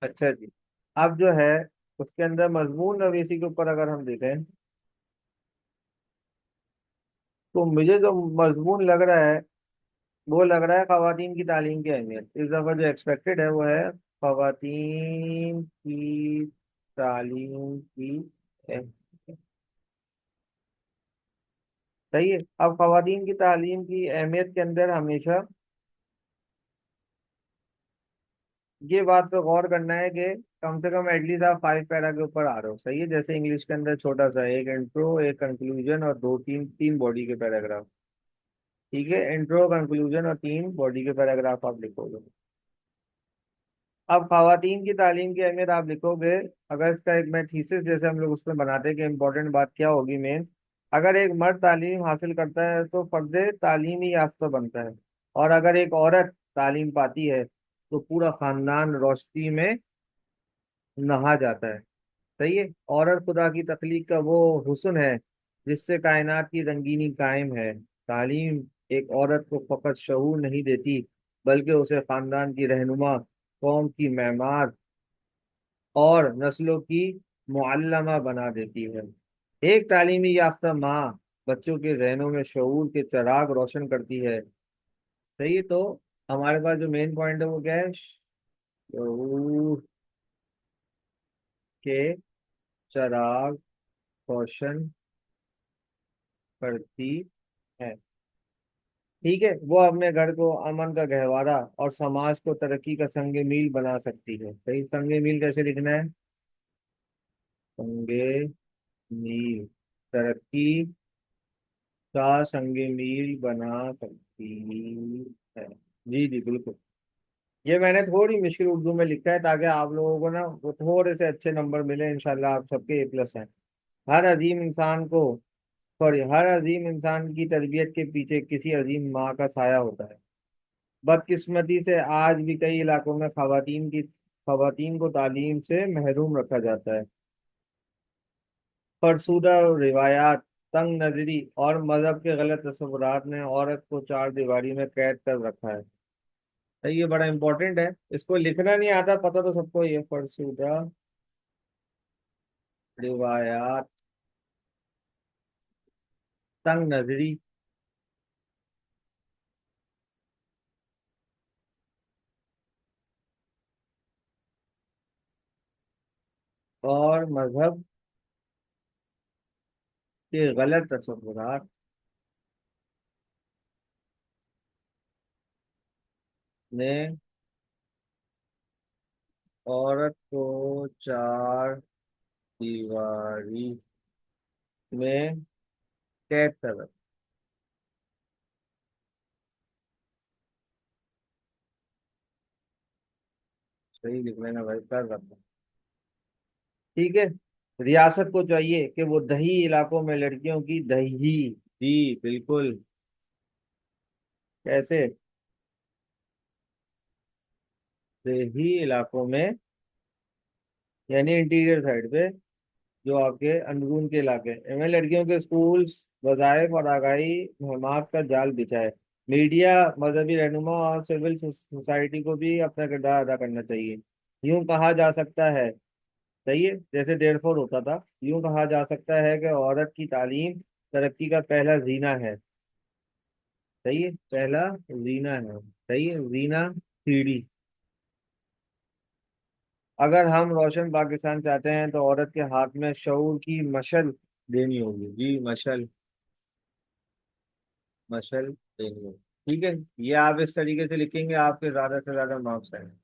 اچھا جی، اب جو ہے اس کے اندر مضمون نویسی کے اوپر اگر ہم دیکھیں تو مجھے جو مضمون لگ رہا ہے وہ لگ رہا ہے خواتین کی تعلیم کی اہمیت، اس دفعہ جو ایکسپیکٹڈ ہے وہ ہے خواتین کی تعلیم کی اہمیت۔ صحیح ہے، اب خواتین کی تعلیم کی اہمیت کے اندر ہمیشہ یہ بات پہ غور کرنا ہے کہ کم سے کم ایٹ لیسٹ آپ 5 پیرا کے اوپر آ رہے ہو، صحیح ہے، جیسے انگلش کے اندر چھوٹا سا ایک انٹرو، ایک کنکلوژن اور دو تین تین باڈی کے پیراگراف۔ ٹھیک ہے، انٹرو، کنکلوژن اور تین باڈی کے پیراگراف آپ لکھو گے۔ اب خواتین کی تعلیم کی اہمیت آپ لکھو گے، اگر اس کا ایک میں تھیسس جیسے ہم لوگ اس میں بناتے ہیں کہ امپورٹنٹ بات کیا ہوگی مین، اگر ایک مرد تعلیم حاصل کرتا ہے تو فرد تعلیمی یافتہ بنتا ہے، اور اگر ایک عورت تعلیم پاتی ہے تو پورا خاندان روشنی میں نہا جاتا ہے۔ صحیح ہے، عورت خدا کی تخلیق کا وہ حسن ہے جس سے کائنات کی رنگینی قائم ہے۔ تعلیم ایک عورت کو فقط شعور نہیں دیتی بلکہ اسے خاندان کی رہنما، قوم کی معمار اور نسلوں کی معلمہ بنا دیتی ہے۔ ایک تعلیمی یافتہ ماں بچوں کے ذہنوں میں شعور کے چراغ روشن کرتی ہے۔ صحیح ہے، تو ہمارے پاس جو مین پوائنٹ ہے وہ کیا ہے؟ شعور کے چراغ روشن کرتی ہے۔ ٹھیک ہے، وہ اپنے گھر کو امن کا گہوارہ اور سماج کو ترقی کا سنگ میل بنا سکتی ہے۔ صحیح، سنگ میل کیسے لکھنا ہے؟ سنگ میل، ترقی کا سنگ میل بنا سکتی ہے۔ جی جی بالکل، یہ میں نے تھوڑی مشکل اردو میں لکھا ہے تاکہ آپ لوگوں کو نا وہ تھوڑے سے اچھے نمبر ملے، انشاءاللہ آپ سب کے A+ ہیں۔ ہر عظیم انسان کو ہر عظیم انسان کی تربیت کے پیچھے کسی عظیم ماں کا سایہ ہوتا ہے۔ بدقسمتی سے آج بھی کئی علاقوں میں خواتین کو تعلیم سے محروم رکھا جاتا ہے۔ فرسودہ روایات، تنگ نظری اور مذہب کے غلط تصورات نے عورت کو چار دیواری میں قید کر رکھا ہے۔ تو یہ بڑا امپورٹنٹ ہے، اس کو لکھنا نہیں آتا، پتہ تو سب کو یہ فرسودہ روایات، تنگ نظری اور مذہب کے غلط تصورات نے عورت کو چار دیواری میں قید کر رکھا۔ صحیح لکھ لینا بھائی، کر رکھا۔ ٹھیک ہے، ریاست کو چاہیے کہ وہ دیہی علاقوں میں لڑکیوں کی جی بالکل، کیسے؟ دیہی علاقوں میں یعنی انٹیریئر سائڈ پہ، جو آپ کے اندرون کے علاقے ان میں لڑکیوں کے اسکولز، وظائف اور آگاہی مہمات کا جال بچھائے۔ میڈیا، مذہبی رہنما اور سول سوسائٹی کو بھی اپنا کردار ادا کرنا چاہیے۔ یوں کہا جا سکتا ہے، صحیح ہے، جیسے 1.5 فٹ ہوتا تھا، یوں کہا جا سکتا ہے کہ عورت کی تعلیم ترقی کا پہلا زینہ ہے۔ صحیح ہے، پہلا زینہ ہے۔ صحیح ہے، زینہ سیڑھی۔ اگر ہم روشن پاکستان چاہتے ہیں تو عورت کے ہاتھ میں شعور کی مشل دینی ہوگی۔ جی مشل، مشل دینی ہوگی۔ ٹھیک ہے، یہ آپ اس طریقے سے لکھیں گے آپ کے زیادہ سے زیادہ مارکس آئیں گے۔